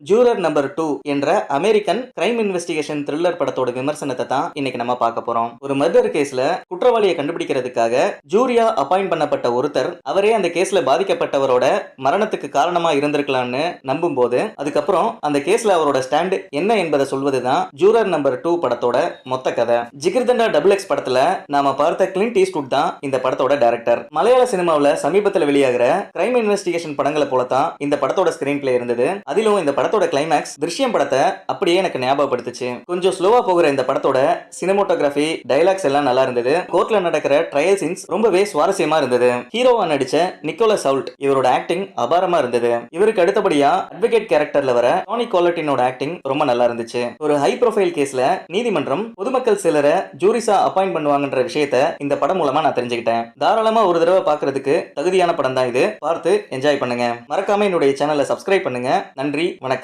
Juror number 2 என்ற American crime investigation thriller படத்தோட விமர்சனத்தை தான் இன்னைக்கு நம்ம பார்க்க போறோம். ஒரு மர்டர் கேஸ்ல குற்றவாளியை கண்டுபிடிக்கிறதுக்காக ஜூரியா அப்பாயிண்ட் பண்ணப்பட்ட ஒருத்தர் அவரே அந்த கேஸ்ல பாதிக்கப்பட்டவரோட மரணத்துக்கு காரணமா இருந்திருக்கலாம்னு நம்பும் போது அதுக்கப்புறம் அந்த கேஸ்ல அவரோட ஸ்டாண்ட் என்ன என்பதை சொல்வதுதான் ஜூரர் நம்பர் 2 படத்தோட மொத்த கதை. ஜிகிர்தண்டா டபுள் எக்ஸ் படத்துல நாம பார்த்த கிளின்ட் ஈஸ்ட்வுட் தான் இந்த படத்தோட டைரக்டர். மலையாள சினிமாவில் சமீபத்தில் வெளியாகிற கிரைம் இன்வெஸ்டிகேஷன் படங்களை போலத்தான் இந்த படத்தோட ஸ்கிரீன் பிளே இருந்தது. அதிலும் இந்த படத்தோட கிளைமேக்ஸ் திருஷ்யம் படத்தை அப்படியே எனக்கு ஞாபகப்படுத்துச்சு. கொஞ்சம் ஸ்லோவா போகிற இந்த படத்தோட சினிமோட்டோகிராஃபி, டைலாக்ஸ் எல்லாம் நல்லா இருந்தது. கோர்ட்ல நடக்கிற ட்ரையல் சீன்ஸ் ரொம்பவே சுவாரஸ்யமா இருந்தது. ஹீரோவா நடிச்ச நிக்கோலஸ் சவுல்ட் இவரோட ஆக்டிங் அபாரமா இருந்தது. இவருக்கு அடுத்தபடியா அட்வொகேட் கேரக்டர்ல வர டானி கோலட்டினோட ஆக்டிங் ரொம்ப நல்லா இருந்துச்சு. ஒரு ஹை ப்ரொஃபைல் கேஸ்ல நீதிமன்றம் பொதுமக்கள் சிலரை ஜூரிஸா அப்பாயிண்ட் பண்ணுவாங்கன்ற விஷயத்தை இந்த படம் மூலமா நான் தெரிஞ்சுக்கிட்டேன். தாராளமா ஒரு தடவை பார்க்கிறதுக்கு தகுதியான படம் தான் இது. பார்த்து என்ஜாய் பண்ணுங்க. மறக்காம என்னுடைய சேனலை சப்ஸ்கிரைப் பண்ணுங்க. நன்றி, வணக்கம்.